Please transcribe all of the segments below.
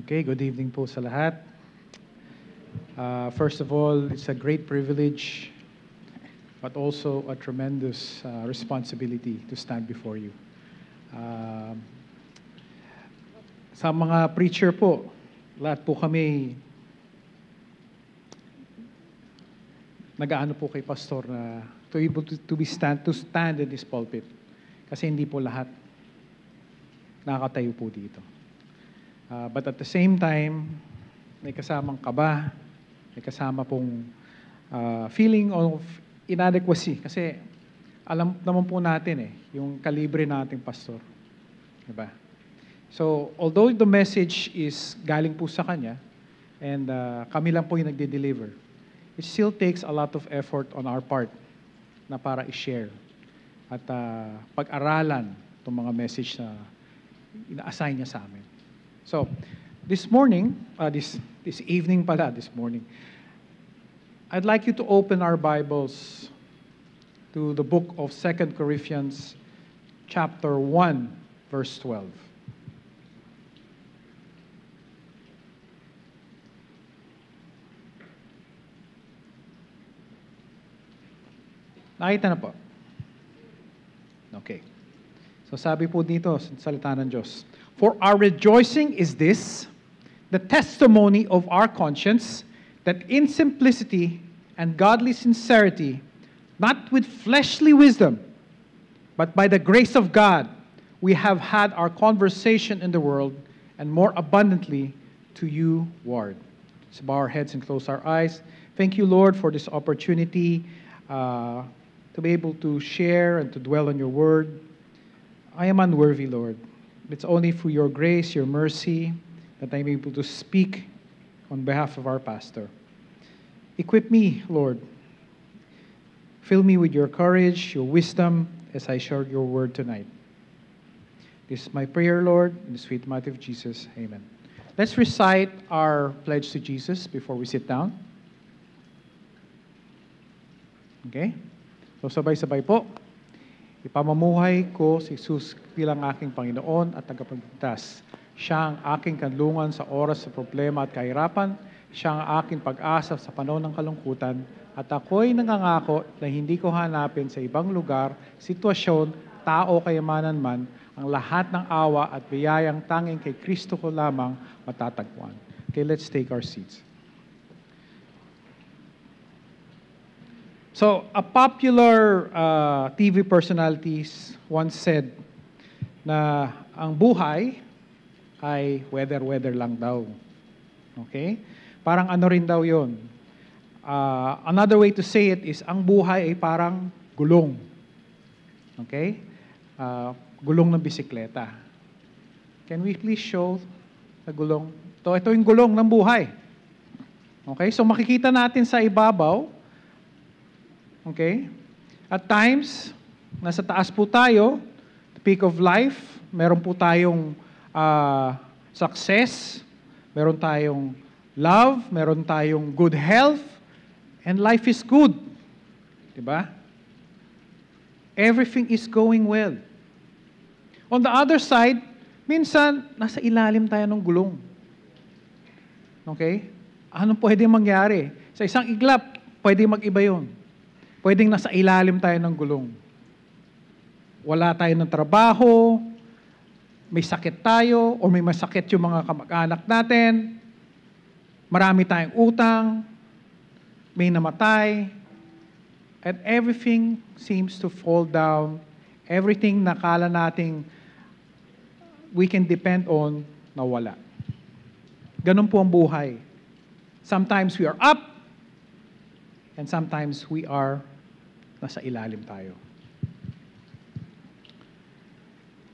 Okay, good evening po sa lahat. First of all, it's a great privilege, but also a tremendous responsibility to stand before you. Sa mga preacher po, lahat po kami nag-aano po kay pastor na to stand in this pulpit. Kasi hindi po lahat nakakatayo po dito. But at the same time, may kasamang kaba, may kasama pong feeling of inadequacy. Kasi alam naman po natin yung kalibre nating pastor. Diba? So, although the message is galing po sa kanya, and kami lang po yung nagde-deliver, it still takes a lot of effort on our part na para i-share at pag-aralan itong mga message na ina-assign niya sa amin. So, this morning, this evening pala, this morning, I'd like you to open our Bibles to the book of 2 Corinthians chapter 1, verse 12. Nakita na po? Okay. So sabi po dito sa salita ng Diyos, "For our rejoicing is this, the testimony of our conscience, that in simplicity and godly sincerity, not with fleshly wisdom, but by the grace of God, we have had our conversation in the world, and more abundantly to you, Lord." Let's bow our heads and close our eyes. Thank you, Lord, for this opportunity to be able to share and to dwell on your word. I am unworthy, Lord. It's only through your grace, your mercy, that I'm able to speak on behalf of our pastor. Equip me, Lord. Fill me with your courage, your wisdom, as I share your word tonight. This is my prayer, Lord, in the sweet might of Jesus. Amen. Let's recite our pledge to Jesus before we sit down. Okay? So sabay-sabay po. Ipamamamuhay ko si Jesus bilang aking Panginoon at tagapagligtas. Siya ang aking kanlungan sa oras sa problema at kahirapan. Siya ang aking pag-asa sa panahon ng kalungkutan. At ako'y nangangako na hindi ko hanapin sa ibang lugar, sitwasyon, tao, kayamanan man, ang lahat ng awa at biyayang tanging kay Kristo ko lamang matatagpuan. Okay, let's take our seats. So, a popular TV personalities once said na ang buhay ay weather lang daw. Okay? Parang ano rin daw yun. Another way to say it is, ang buhay ay parang gulong. Okay? Gulong ng bisikleta. Can we please show the gulong? Ito yung gulong ng buhay. Okay? So, makikita natin sa ibabaw. Okay? At times, nasa taas po tayo, the peak of life, meron po tayong success, meron tayong love, meron tayong good health, and life is good. Diba? Everything is going well. On the other side, minsan, nasa ilalim tayo ng gulong. Okay? Anong pwede mangyari? Sa isang iglap, pwede mag-iba yun. Pwedeng nasa ilalim tayo ng gulong. Wala tayo ng trabaho, may sakit tayo, o may masakit yung mga kamag-anak natin, marami tayong utang, may namatay, and everything seems to fall down. Everything na kala nating we can depend on, nawala. Ganun po ang buhay. Sometimes we are up, and sometimes we are nasa ilalim tayo.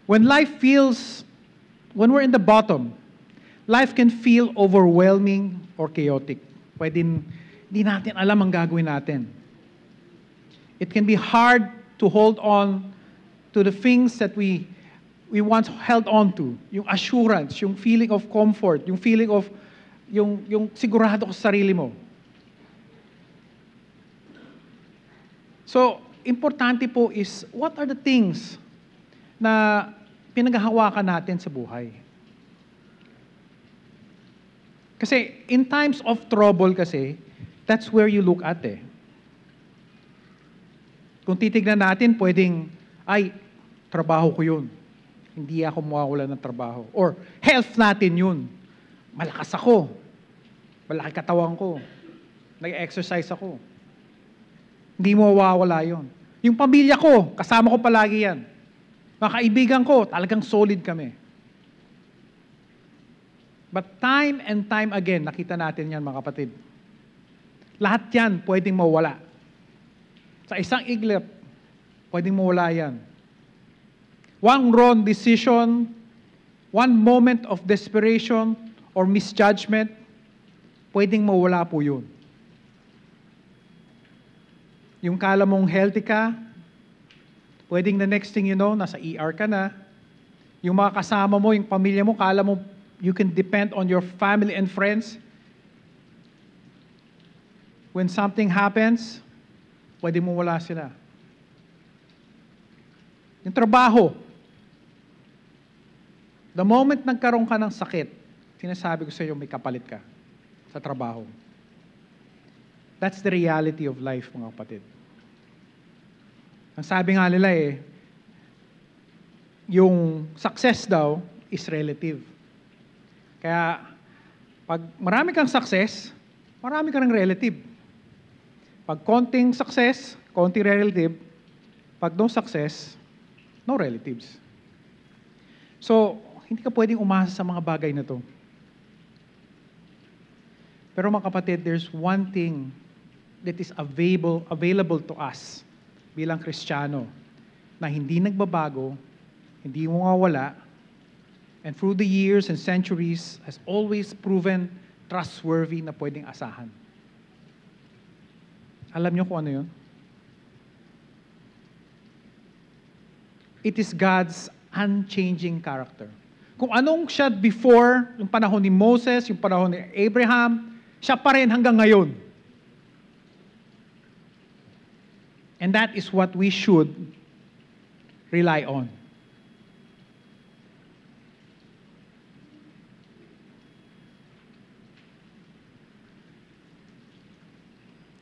When we're in the bottom, life can feel overwhelming or chaotic. Hindi natin alam ang gagawin natin. It can be hard to hold on to the things that we once held on to. Yung assurance, yung feeling of comfort, yung feeling of, yung sigurado ka sa sarili mo. So, importante po is, what are the things na pinaghahawakan natin sa buhay? Kasi in times of trouble kasi, that's where you look at eh. Kung titignan natin, pwedeng, ay, trabaho ko yun. Hindi ako mawawala ng trabaho. Or health natin yun. Malakas ako. Malaki katawan ko. Nag-exercise ako. Hindi mo mawawala yun. Yung pamilya ko, kasama ko palagi yan. Mga kaibigan ko, talagang solid kami. But time and time again, nakita natin yan mga kapatid. Lahat yan pwedeng mawala. Sa isang iglap, pwedeng mawala yan. One wrong decision, one moment of desperation or misjudgment, pwedeng mawala po yun. Yung kala mong healthy ka, pwedeng the next thing you know, nasa ER ka na. Yung mga kasama mo, yung pamilya mo, kala mo you can depend on your family and friends. When something happens, pwede mo wala sila. Yung trabaho. The moment nagkaroon ka ng sakit, sinasabi ko sa iyo, may kapalit ka sa trabaho. That's the reality of life, mga kapatid. Ang sabi nga nila yung success daw is relative. Kaya, pag marami kang success, marami ka ng relative. Pag konting success, konting relative, pag no success, no relatives. So, hindi ka pwedeng umasa sa mga bagay na to. Pero mga kapatid, there's one thing that is available to us bilang Kristiyano na hindi nagbabago, hindi mawawala, and through the years and centuries has always proven trustworthy na pwedeng asahan. Alam niyo kung ano yun? It is God's unchanging character. Kung anong siya before, yung panahon ni Moses, yung panahon ni Abraham, siya pa rin hanggang ngayon. And that is what we should rely on.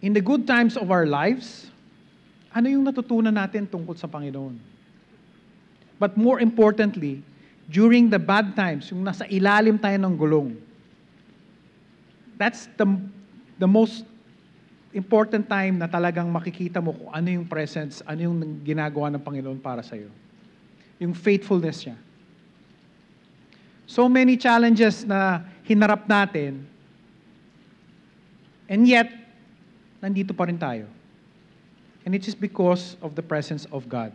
In the good times of our lives, ano yung natutunan natin tungkol sa Panginoon? But more importantly, during the bad times, yung nasa ilalim tayo ng gulong, that's the most important time na talagang makikita mo kung ano yung presence, ano yung ginagawa ng Panginoon para sa'yo. Yung faithfulness niya. So many challenges na hinarap natin, and yet, nandito pa rin tayo. And it is because of the presence of God.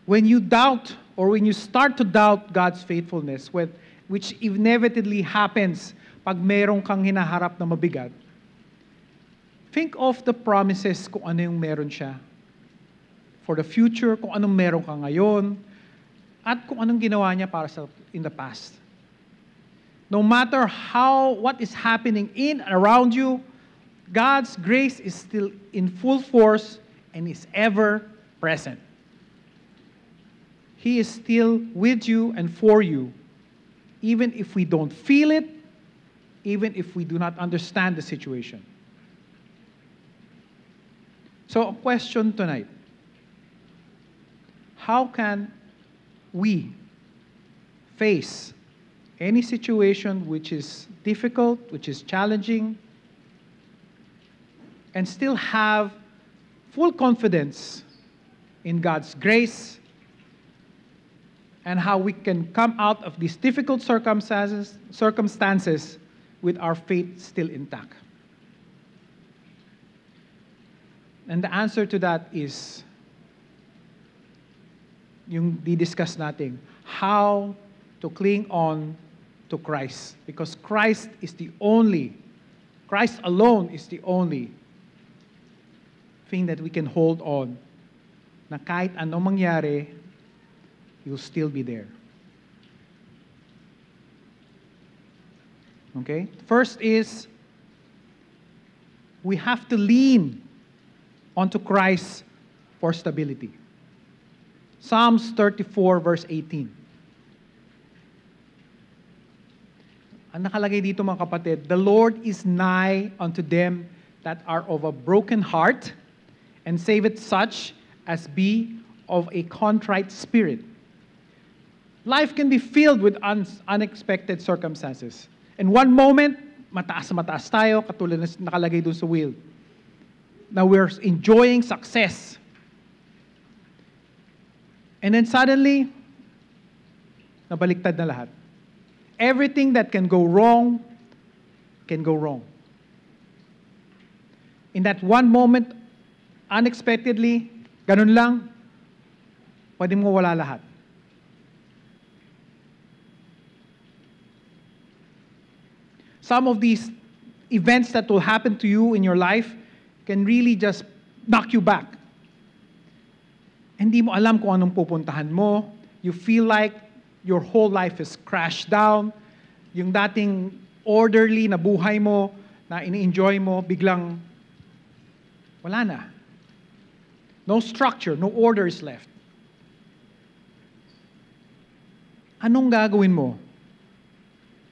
When you doubt, or when you start to doubt God's faithfulness, which inevitably happens pag merong kang hinaharap na mabigat, think of the promises kung ano yung meron siya for the future, kung anong meron ka ngayon, at kung anong ginawa niya para in the past. No matter what is happening in and around you, God's grace is still in full force and is ever present. He is still with you and for you, even if we don't feel it, even if we do not understand the situation. So, a question tonight. How can we face any situation which is difficult, which is challenging, and still have full confidence in God's grace and how we can come out of these difficult circumstances with our faith still intact? And the answer to that is yung di-discuss natin, how to cling on to Christ. Because Christ alone is the only thing that we can hold on, na kahit anong mangyari, you'll still be there. Okay? First is, we have to lean onto Christ for stability. Psalms 34 verse 18. Ang nakalagay dito mga kapatid, the Lord is nigh unto them that are of a broken heart, and saveth such as be of a contrite spirit. Life can be filled with unexpected circumstances. In one moment, mataas tayo, katulad na nakalagay doon sa wheel. Now we're enjoying success. And then suddenly, nabaliktad na lahat. Everything that can go wrong, can go wrong. In that one moment, unexpectedly, ganun lang, pwede mo wala lahat. Some of these events that will happen to you in your life can really just knock you back. Hindi mo alam kung anong pupuntahan mo. You feel like your whole life is crashed down. Yung dating orderly na buhay mo, na ini-enjoy mo, biglang wala na. No structure, no order is left. Anong gagawin mo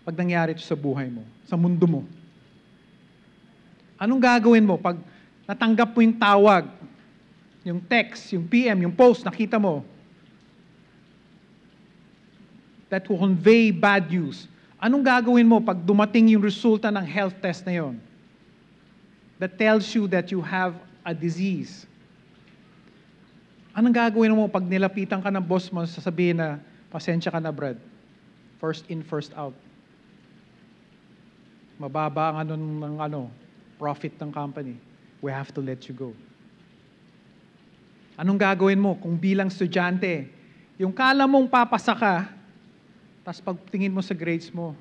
pag nangyari ito sa buhay mo, sa mundo mo? Anong gagawin mo pag natanggap mo yung tawag, yung text, yung PM, yung post, nakita mo, that will convey bad news? Anong gagawin mo pag dumating yung resulta ng health test na yon that tells you that you have a disease? Anong gagawin mo pag nilapitan ka ng boss mo, sasabihin na, pasensya ka na, Brad. First in, first out. Mababa ang profit ng company. We have to let you go. Anong gagawin mo kung bilang estudyante, yung kala mong papasa ka, tapos pagtingin mo sa grades mo,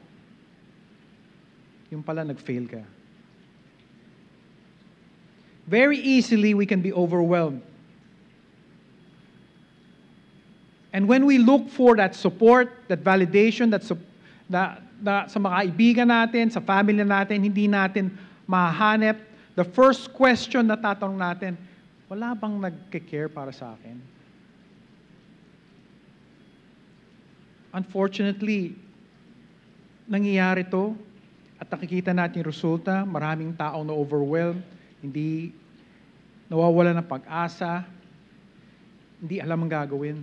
yung pala nag-fail ka. Very easily, we can be overwhelmed. And when we look for that support, that validation, sa mga kaibigan natin, sa family natin, hindi natin mahanap, the first question na tatanong natin, wala bang nagke-care para sa akin? Unfortunately, nangyayari to at nakikita natin yung resulta, maraming tao na overwhelmed, hindi nawawala ng pag-asa, hindi alam ang gagawin.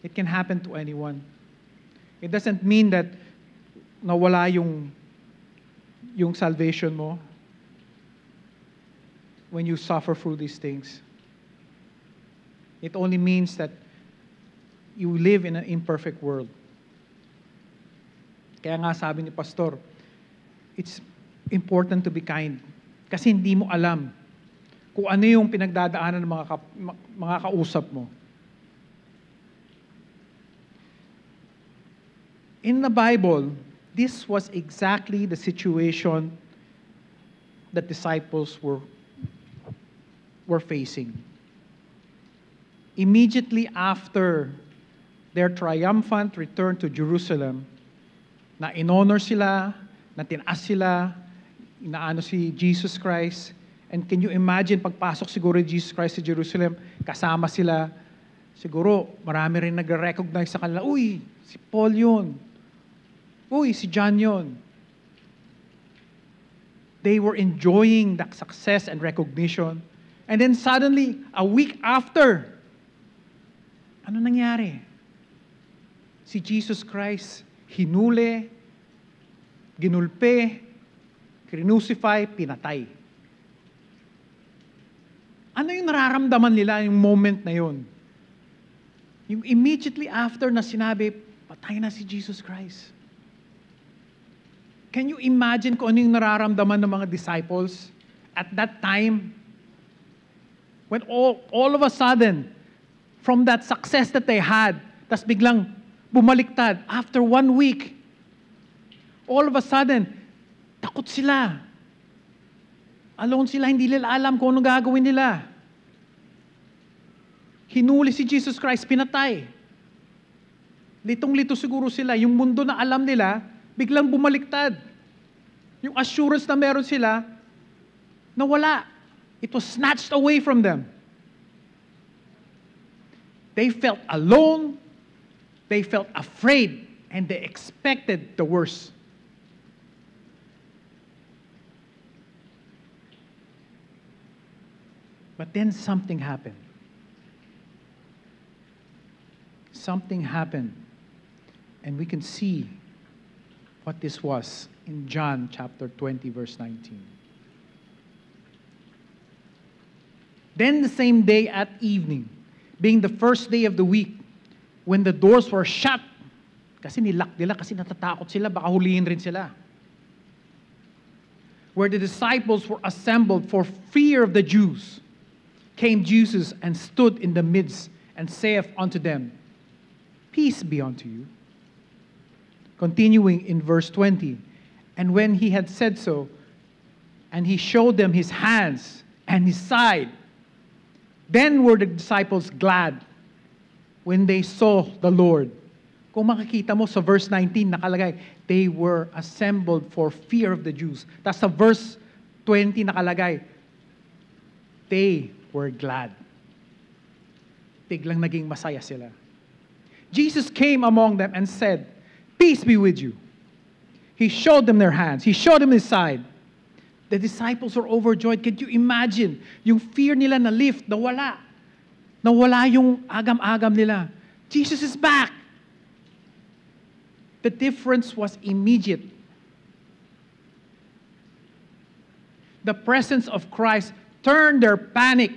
It can happen to anyone. It doesn't mean that nawala yung salvation mo when you suffer through these things. It only means that you live in an imperfect world. Kaya nga sabi ni Pastor, it's important to be kind. Kasi hindi mo alam kung ano yung pinagdadaanan ng mga kausap mo. In the Bible, this was exactly the situation that disciples were facing. Immediately after their triumphant return to Jerusalem, na in-honor sila, na tinaas sila, inaano si Jesus Christ. And can you imagine, pagpasok siguro ni Jesus Christ sa Jerusalem, kasama sila, siguro marami rin nag-recognize sa kanila, uy, si Paul yun. Uy, si John yun. They were enjoying the success and recognition. And then suddenly, a week after, ano nangyari? Si Jesus Christ, hinuli, ginulpe, crucify, pinatay. Ano yung nararamdaman nila yung moment na yun? Yung immediately after na sinabi, patay na si Jesus Christ. Can you imagine kung ano yung nararamdaman ng mga disciples at that time? When all of a sudden, from that success that they had, tas biglang bumaliktad, after 1 week, all of a sudden, takot sila. Alone sila, hindi nila alam kung anong gagawin nila. Hinuli si Jesus Christ, pinatay. Litong-lito siguro sila. Yung mundo na alam nila, biglang bumaliktad. Yung assurance na meron sila, nawala. It was snatched away from them. They felt alone. They felt afraid. and they expected the worst. But then something happened. Something happened. And we can see what this was in John chapter 20, verse 19. Then the same day at evening, being the first day of the week, when the doors were shut, kasi nilock nila, kasi natatakot sila, baka hulihin rin sila, where the disciples were assembled for fear of the Jews, came Jesus and stood in the midst and saith unto them, Peace be unto you. Continuing in verse 20, and when he had said so, and he showed them his hands and his side, then were the disciples glad when they saw the Lord. Kung makikita mo sa verse 19, nakalagay, they were assembled for fear of the Jews. Tapos sa verse 20 nakalagay, they were glad. Biglang naging masaya sila. Jesus came among them and said, Peace be with you. He showed them their hands. He showed them his side. The disciples were overjoyed. Can you imagine? Yung fear nila na lift, nawala. Nawala yung agam-agam nila. Jesus is back. The difference was immediate. The presence of Christ turned their panic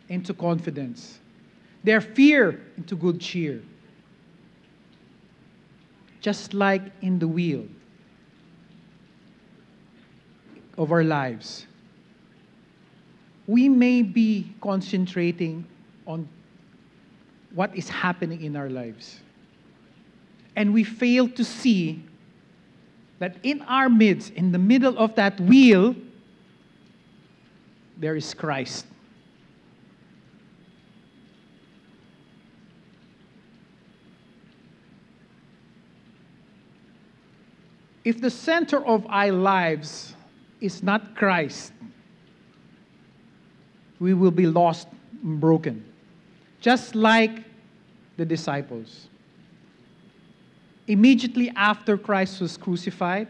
into confidence, their fear into good cheer. Just like in the wheel of our lives, we may be concentrating on what is happening in our lives, and we fail to see that in our midst, in the middle of that wheel, there is Christ. If the center of our lives is not Christ, we will be lost and broken. Just like the disciples. Immediately after Christ was crucified,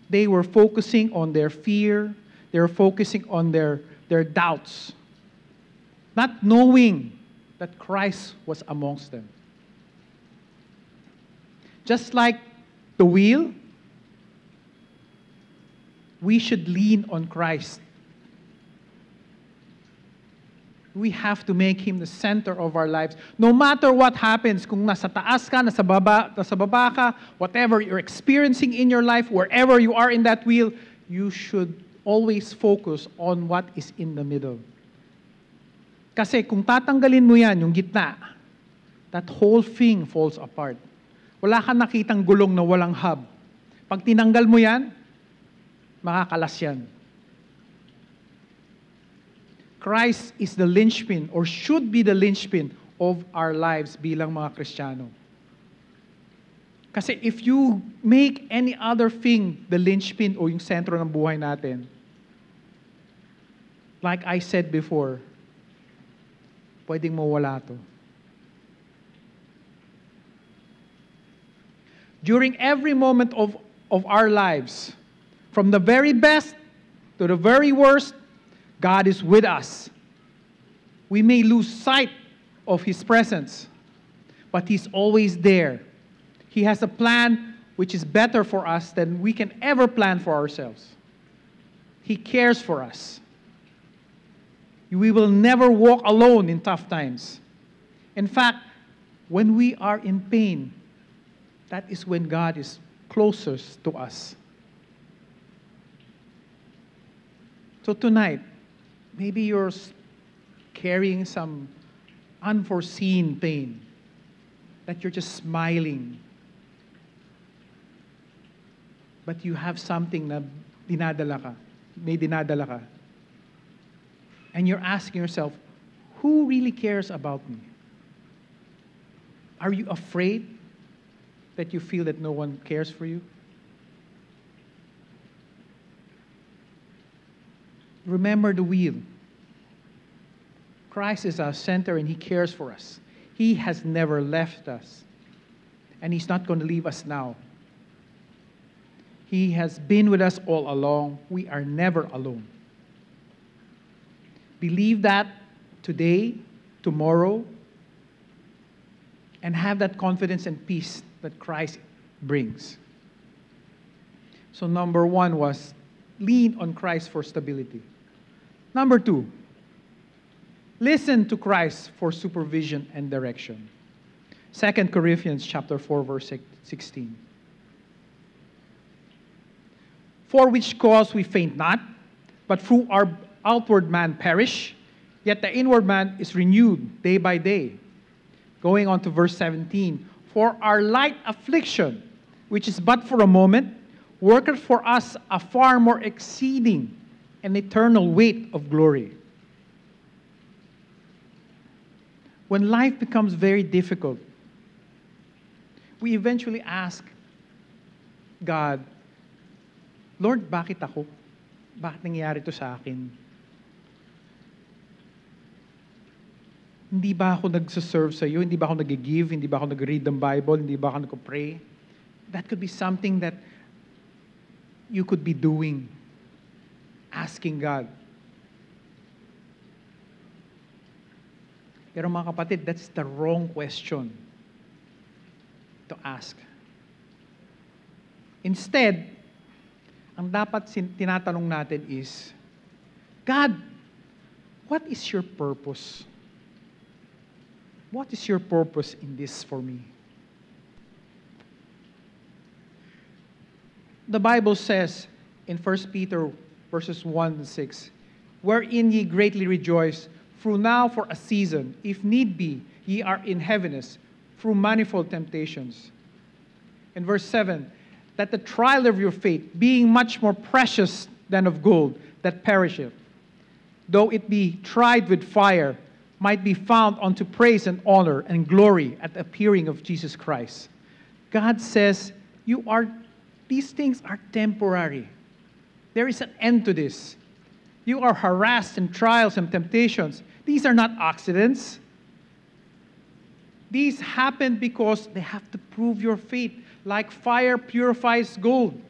they were focusing on their fear, they were focusing on their doubts, not knowing that Christ was amongst them. Just like the wheel, we should lean on Christ. We have to make Him the center of our lives. No matter what happens, kung nasa taas ka, nasa baba ka, whatever you're experiencing in your life, wherever you are in that wheel, you should always focus on what is in the middle. Kasi kung tatanggalin mo yan, yung gitna, that whole thing falls apart. Wala kang nakitang gulong na walang hub. Pag tinanggal mo yan, makakalas yan. Christ is the linchpin or should be the linchpin of our lives bilang mga Kristiyano. Kasi if you make any other thing the linchpin o yung sentro ng buhay natin, like I said before, pwedeng mawala to. During every moment of our lives, from the very best to the very worst, God is with us. We may lose sight of His presence, but He's always there. He has a plan which is better for us than we can ever plan for ourselves. He cares for us. We will never walk alone in tough times. In fact, when we are in pain, that is when God is closest to us. So tonight, maybe you're carrying some unforeseen pain that you're just smiling. But you have something na may dinadala ka. And you're asking yourself, who really cares about me? Are you afraid that you feel that no one cares for you? Remember the wheel. Christ is our center and He cares for us. He has never left us. And He's not going to leave us now. He has been with us all along. We are never alone. Believe that today, tomorrow, and have that confidence and peace that Christ brings. So number one was lean on Christ for stability. Number two, listen to Christ for supervision and direction. 2 Corinthians chapter 4, verse 16. For which cause we faint not, but through our outward man perish, yet the inward man is renewed day by day. Going on to verse 17. For our light affliction, which is but for a moment, worketh for us a far more exceeding and eternal weight of glory. When life becomes very difficult, we eventually ask God, Lord, bakit ako? Bakit nangyari to sa akin? Hindi ba ako nagsaserve sa iyo? Hindi ba ako nag-give? Hindi ba ako nag-read ng Bible? Hindi ba ako nag-pray? That could be something that you could be doing. Asking God. Pero mga kapatid, that's the wrong question to ask. Instead, ang dapat tinatanong natin is, God, what is your purpose? What is your purpose in this for me? The Bible says in 1 Peter verses 1 and 6, wherein ye greatly rejoice, through now for a season, if need be, ye are in heaviness, through manifold temptations. In verse 7, that the trial of your faith, being much more precious than of gold, that perisheth, though it be tried with fire, might be found unto praise and honor and glory at the appearing of Jesus Christ. God says, these things are temporary. There is an end to this. You are harassed in trials and temptations. These are not accidents. These happen because they have to prove your faith, like fire purifies gold.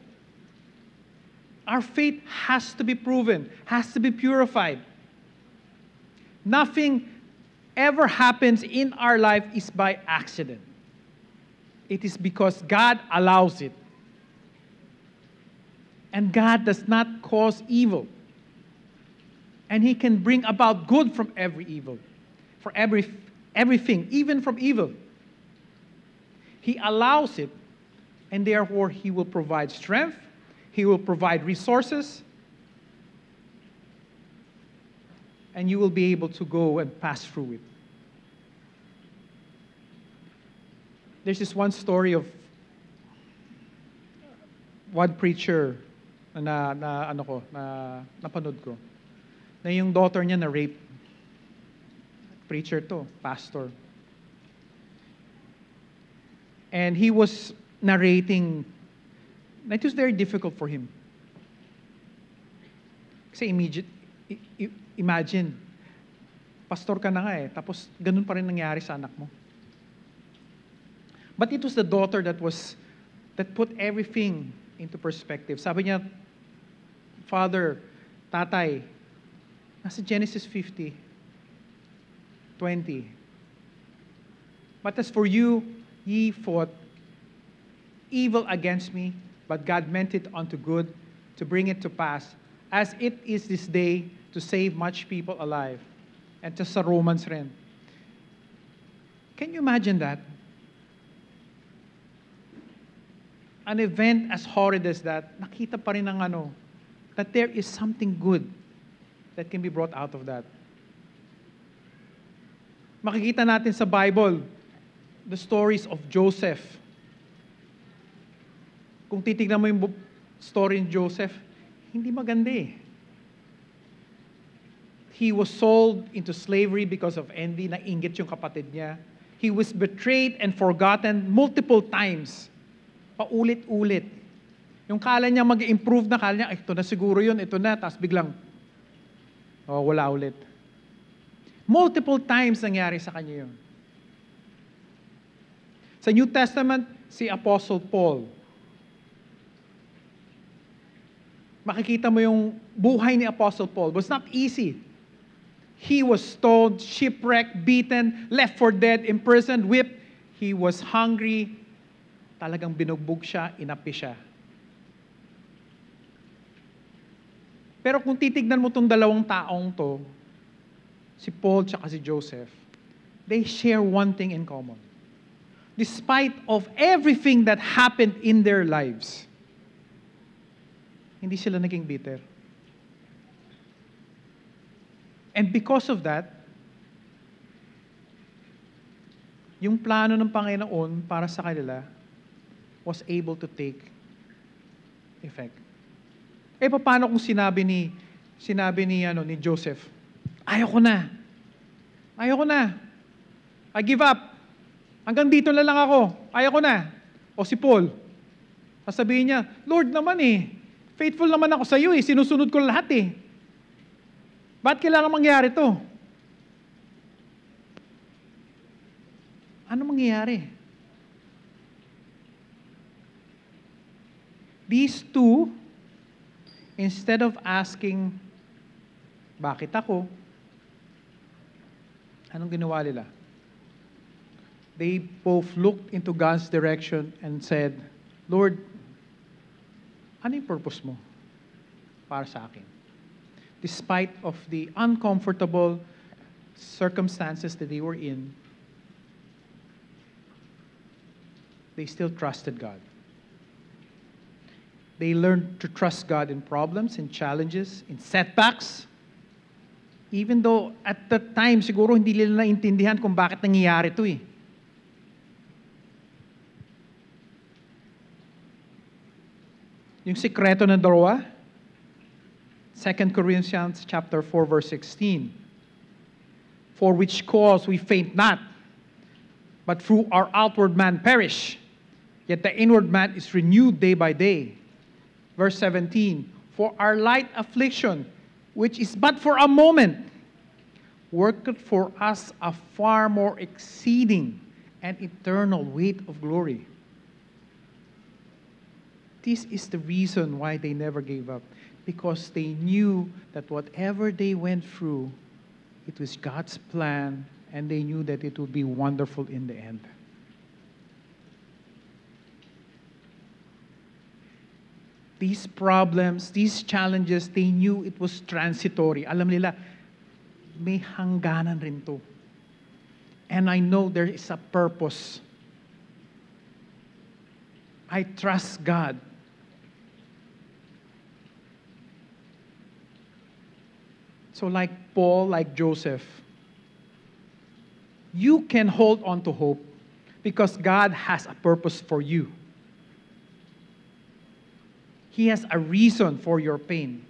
Our faith has to be proven, has to be purified. Nothing ever happens in our life is by accident. It is because God allows it. And God does not cause evil. And He can bring about good from every evil, for everything, even from evil. He allows it, and therefore He will provide strength, He will provide resources, and you will be able to go and pass through it. There's this one story of one preacher napanood ko, na yung daughter niya na rape. Preacher to, pastor. And he was narrating, it was very difficult for him. Kasi imagine, pastor ka na nga eh, tapos ganun pa rin nangyari sa anak mo. But it was the daughter that put everything into perspective. Sabi niya, Father, Tatay, nasa Genesis 50:20. But as for you, ye fought evil against me, but God meant it unto good, to bring it to pass, as it is this day, to save much people alive. And to sa Romans rin. Can you imagine that? An event as horrid as that, nakita pa rin ng that there is something good that can be brought out of that. Makikita natin sa Bible, the stories of Joseph. Kung titignan mo yung story ni Joseph, hindi maganda eh. He was sold into slavery because of envy, nainggit yung kapatid niya. He was betrayed and forgotten multiple times. Paulit-ulit. Yung kala niya mag-improve na, kala niya, ito na siguro yun, ito na, tapos biglang, wala ulit. Multiple times nangyari sa kanya yun. Sa New Testament, si Apostle Paul. Makikita mo yung buhay ni Apostle Paul. It was not easy. He was stoned, shipwrecked, beaten, left for dead, imprisoned, whipped. He was hungry. Talagang binugbog siya, inapi siya. Pero kung titignan mo tong dalawang taong to, si Paul at si Joseph, they share one thing in common. Despite of everything that happened in their lives, hindi sila naging bitter. And because of that, yung plano ng Panginoon para sa kanila was able to take effect. Eh paano kung sinabi ni Joseph, ayoko na. I give up. Hanggang dito na lang ako. Ayoko na. O si Paul, sasabihin niya, Lord naman faithful naman ako sa iyo sinusunod ko lahat Ba't kailangan mangyari to? Ano mangyayari? These two, instead of asking, bakit ako? Anong ginawa nila? They both looked into God's direction and said, Lord, ano yung purpose mo para sa akin? Despite of the uncomfortable circumstances that they were in, they still trusted God. They learned to trust God in problems, in challenges, in setbacks. Even though at that time, siguro hindi nila naintindihan kung bakit nangyayari ito Yung sikreto ng dalawa, 2 Corinthians chapter 4, verse 16. For which cause we faint not, but through our outward man perish, yet the inward man is renewed day by day. Verse 17, for our light affliction, which is but for a moment, worketh for us a far more exceeding and eternal weight of glory. This is the reason why they never gave up. Because they knew that whatever they went through, it was God's plan, and they knew that it would be wonderful in the end. These problems, these challenges, they knew it was transitory. Alam nila, may hangganan rin to. And I know there is a purpose. I trust God. So like Paul, like Joseph, you can hold on to hope because God has a purpose for you. He has a reason for your pain.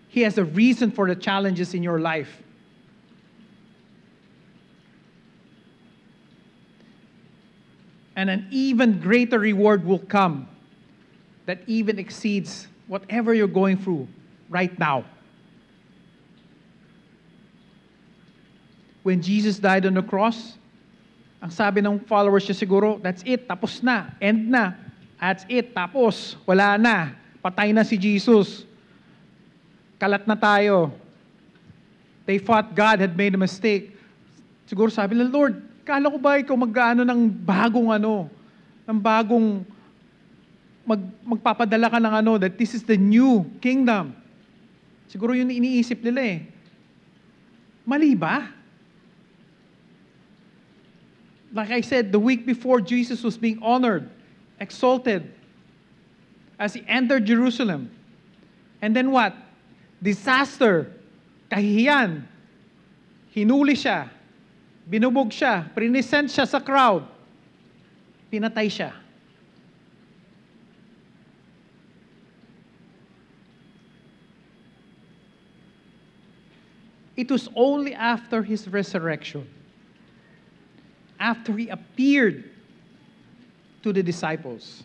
He has a reason for the challenges in your life. And an even greater reward will come that even exceeds whatever you're going through right now. When Jesus died on the cross, ang sabi ng followers niya siguro, that's it, tapos na, end na. That's it, tapos, wala na. Patay na si Jesus. Kalat na tayo. They thought God had made a mistake. Siguro sabi nila, Lord, kala ko ba ikaw mag-ano ng bagong magpapadala ka ng that this is the new kingdom. Siguro yun iniisip nila Mali ba? Like I said, the week before, Jesus was being honored, exalted, as he entered Jerusalem. And then what? Disaster, kahihiyan, hinuli siya, binubog siya, prinisent siya sa crowd, pinatay siya. It was only after his resurrection, after he appeared to the disciples,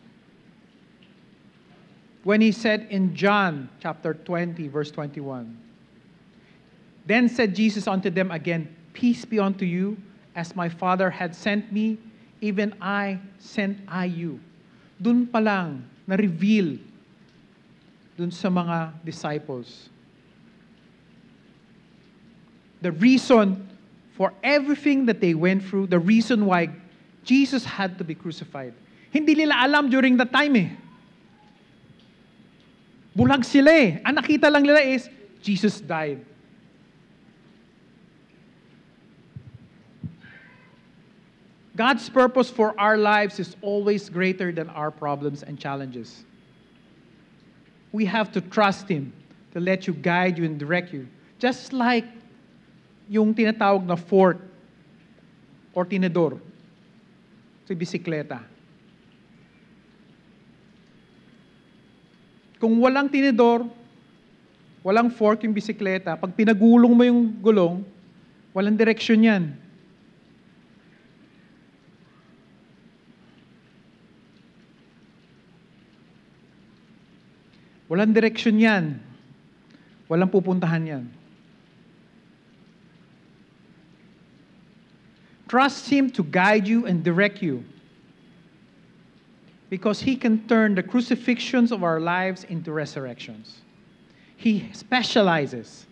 when he said in John chapter 20, verse 21, then said Jesus unto them again, peace be unto you, as my Father had sent me, even I sent I you. Dun pa lang, na-reveal dun sa mga disciples. The reason for everything that they went through, the reason why Jesus had to be crucified. Hindi nila alam during that time eh. Bulag sila eh. Ang nakita lang nila is, Jesus died. God's purpose for our lives is always greater than our problems and challenges. We have to trust Him to let you guide you and direct you. Just like yung tinatawag na fork or tinidor sa bisikleta. Kung walang tinidor, walang fork yung bisikleta, pag pinagulong mo yung gulong, walang direksyon yan. Walang direksyon yan. Walang pupuntahan yan. Trust Him to guide you and direct you. Because He can turn the crucifixions of our lives into resurrections. He specializes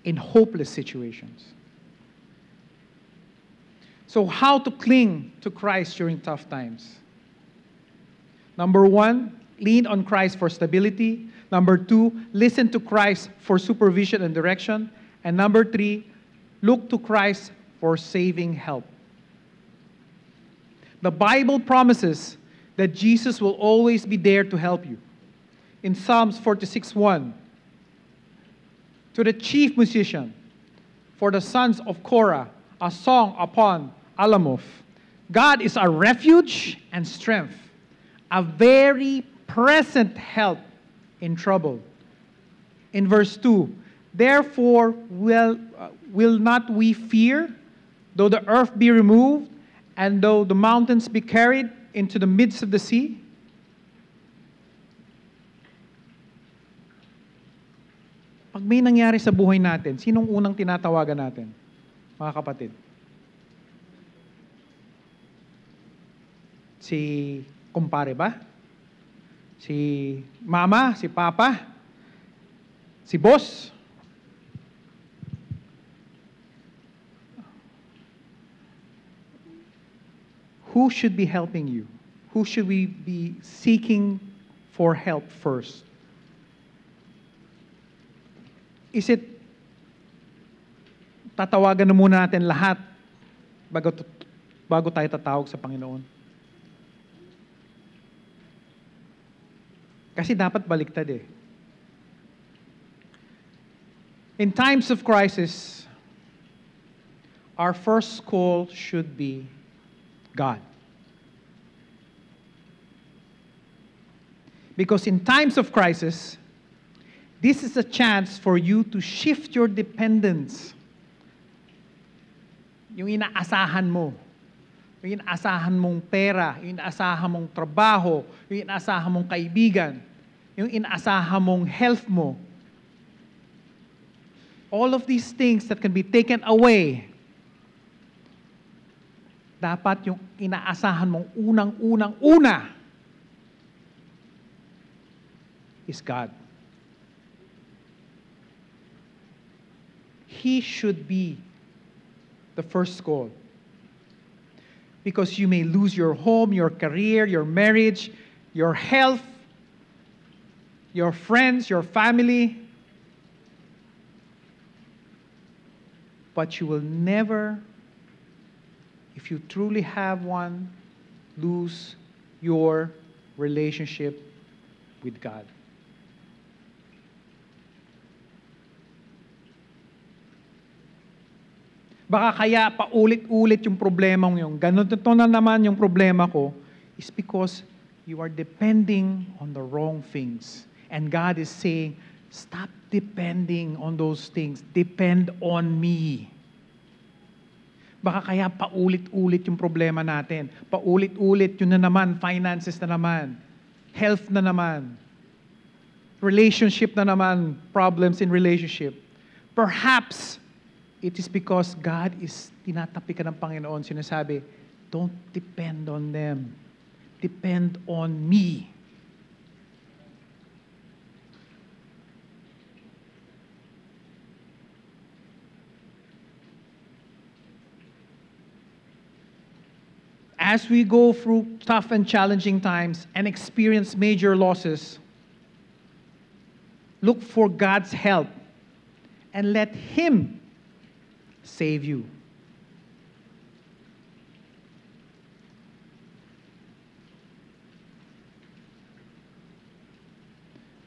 in hopeless situations. So how to cling to Christ during tough times? Number 1, lean on Christ for stability. Number 2, listen to Christ for supervision and direction. And number 3, look to Christ for saving help. The Bible promises that Jesus will always be there to help you. In Psalms 46:1, to the chief musician, for the sons of Korah, a song upon Alamoth. God is our refuge and strength, a very present help in trouble. In verse 2, therefore will not we fear, though the earth be removed, and though the mountains be carried into the midst of the sea? Pag may nangyari sa buhay natin, sinong unang tinatawagan natin, mga kapatid? Si kumpare ba? Si mama? Si papa? Si boss? Who should be helping you? Who should we be seeking for help first? Is it tatawagan na muna natin lahat bago tayo tatawag sa Panginoon? Kasi dapat baliktad eh. In times of crisis, our first call should be God. Because in times of crisis, this is a chance for you to shift your dependence. Yung inaasahan mo, yung inaasahan mong pera, yung inaasahan mong trabaho, yung inaasahan mong kaibigan, yung inaasahan mong health mo. All of these things that can be taken away, dapat yung inaasahan mong unang-una is God. He should be the first call. Because you may lose your home, your career, your marriage, your health, your friends, your family. But you will never, if you truly have one, lose your relationship with God. Baka kaya paulit-ulit yung problemang yung ganito na naman yung problema ko is because you are depending on the wrong things. And God is saying, stop depending on those things. Depend on me. Baka kaya paulit-ulit yung problema natin. Paulit-ulit yun na naman, finances na naman, health na naman, relationship na naman, problems in relationship. Perhaps, it is because God is tinatapi ka ng Panginoon. Sinasabi, Don't depend on them. Depend on me. As we go through tough and challenging times and experience major losses, look for God's help and let Him save you.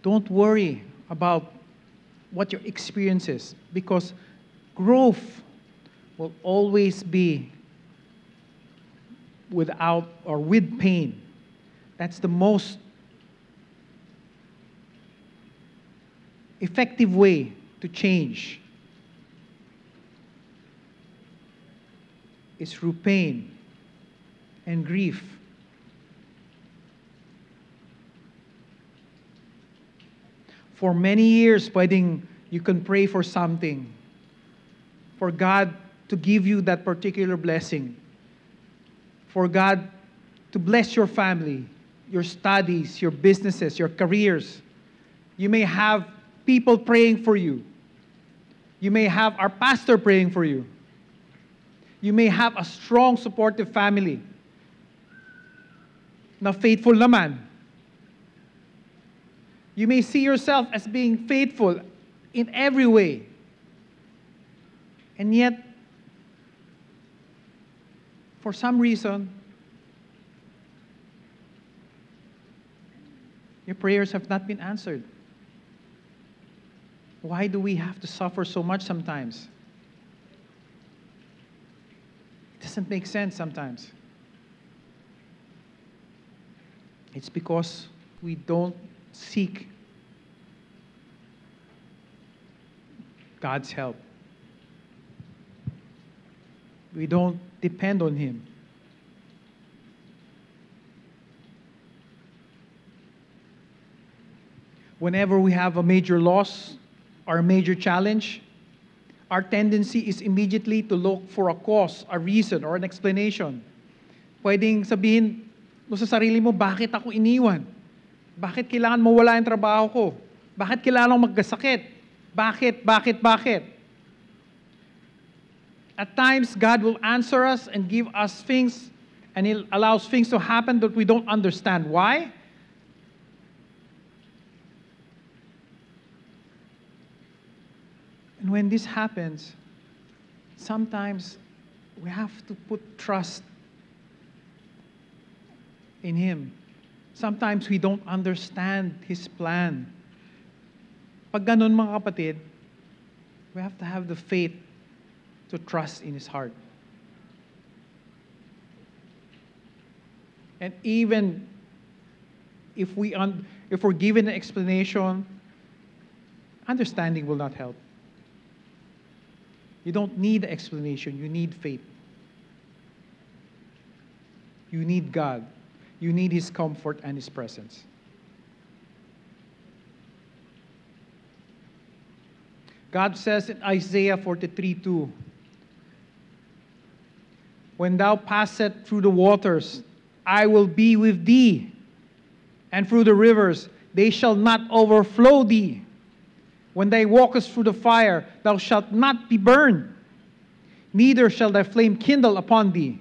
Don't worry about what your experience is, because growth will always be without or with pain. That's the most effective way to change, is through pain and grief. For many years, you can pray for something, for God to give you that particular blessing, for God to bless your family, your studies, your businesses, your careers. You may have people praying for you. You may have our pastor praying for you. You may have a strong, supportive family na faithful naman. You may see yourself as being faithful in every way. And yet, for some reason, your prayers have not been answered. Why do we have to suffer so much sometimes? It doesn't make sense sometimes. It's because we don't seek God's help. We don't depend on Him. Whenever we have a major loss or a major challenge, our tendency is immediately to look for a cause, a reason, or an explanation. Pwedeng sabihin mo sa sarili mo, bakit ako iniwan? Bakit kailangan mawala yung trabaho ko? Bakit kailangan magkasakit? Bakit? At times, God will answer us and give us things, and He allows things to happen that we don't understand. Why? And when this happens, sometimes we have to put trust in Him. Sometimes we don't understand His plan. Pag ganun, mga kapatid, we have to have the faith to trust in His heart. And even if we're given an explanation, understanding will not help. You don't need explanation, you need faith. You need God. You need His comfort and His presence. God says in Isaiah 43:2, when thou passest through the waters, I will be with thee, and through the rivers, they shall not overflow thee. When thou walkest through the fire, thou shalt not be burned, neither shall thy flame kindle upon thee.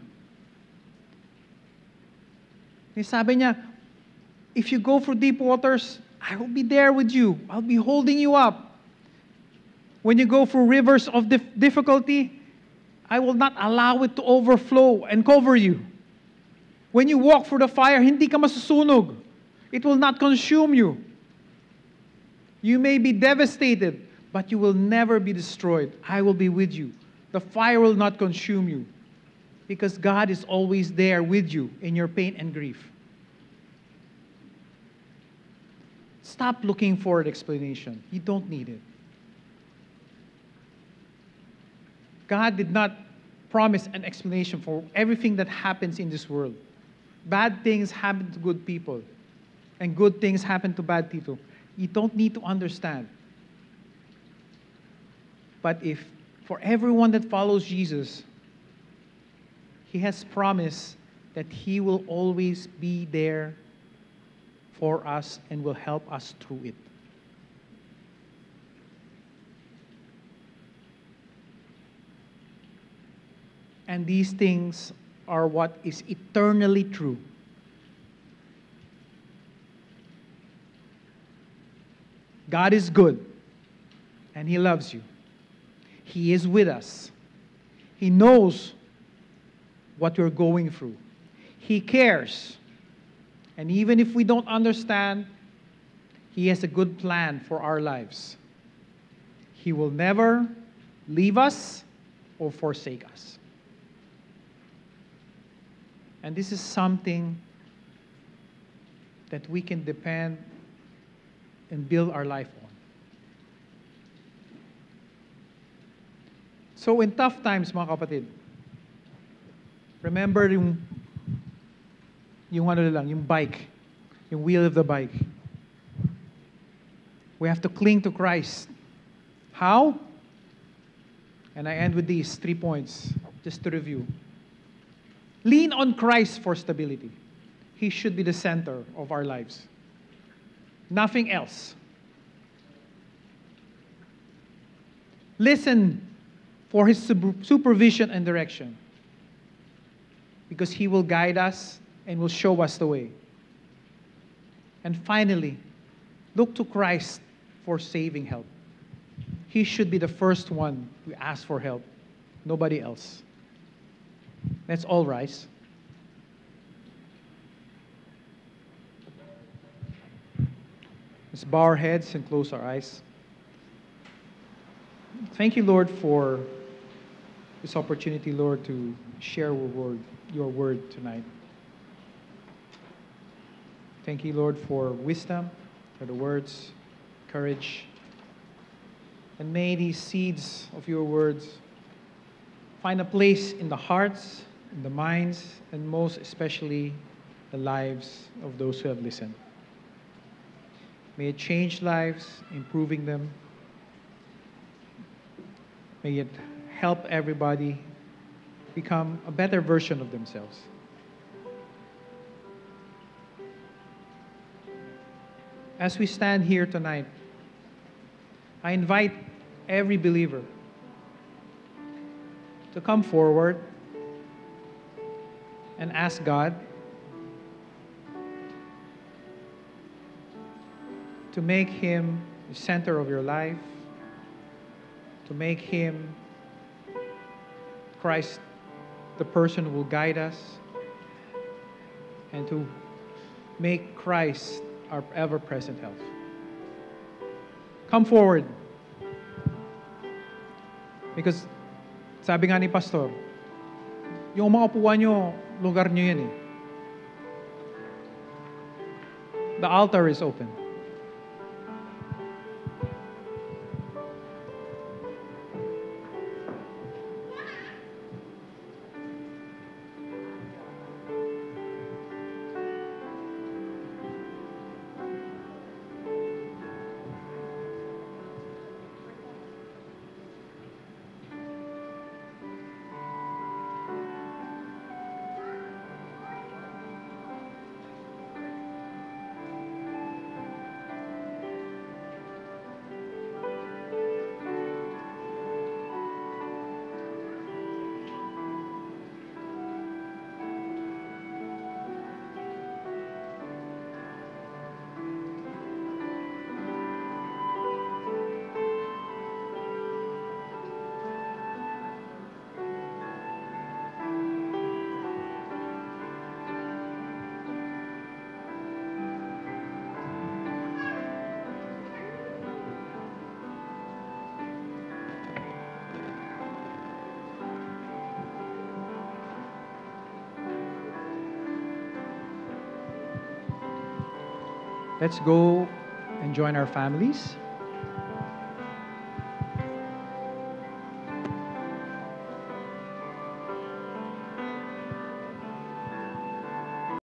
Sabi niya, if you go through deep waters, I will be there with you. I'll be holding you up. When you go through rivers of difficulty, I will not allow it to overflow and cover you. When you walk through the fire, hindi ka masusunog. It will not consume you. You may be devastated, but you will never be destroyed. I will be with you. The fire will not consume you, because God is always there with you in your pain and grief. Stop looking for an explanation. You don't need it. God did not promise an explanation for everything that happens in this world. Bad things happen to good people, and good things happen to bad people. You don't need to understand. But if for everyone that follows Jesus, He has promised that He will always be there for us and will help us through it. And these things are what is eternally true. God is good, and He loves you. He is with us. He knows what we're going through. He cares. And even if we don't understand, He has a good plan for our lives. He will never leave us or forsake us. And this is something that we can depend and build our life on. So in tough times, mga kapatid, remember yung bike, yung wheel of the bike. We have to cling to Christ. How? And I end with these 3 points, just to review. Lean on Christ for stability. He should be the center of our lives. Nothing else. Listen for His supervision and direction, because He will guide us and will show us the way. And finally, look to Christ for saving help. He should be the first one to ask for help, nobody else. Let's all rise. Let's bow our heads and close our eyes. Thank you, Lord, for this opportunity, Lord, to share your word tonight. Thank you, Lord, for wisdom, for the words, courage. And may these seeds of your words find a place in the hearts, in the minds, and most especially the lives of those who have listened. May it change lives, improving them. May it help everybody become a better version of themselves. As we stand here tonight, I invite every believer to come forward and ask God to make Him the center of your life, to make Him, Christ, the person who will guide us, and to make Christ our ever-present help. Come forward. Because sabi nga ni Pastor, yung mga upuan nyo, lugar nyo yan eh. The altar is open. Let's go and join our families.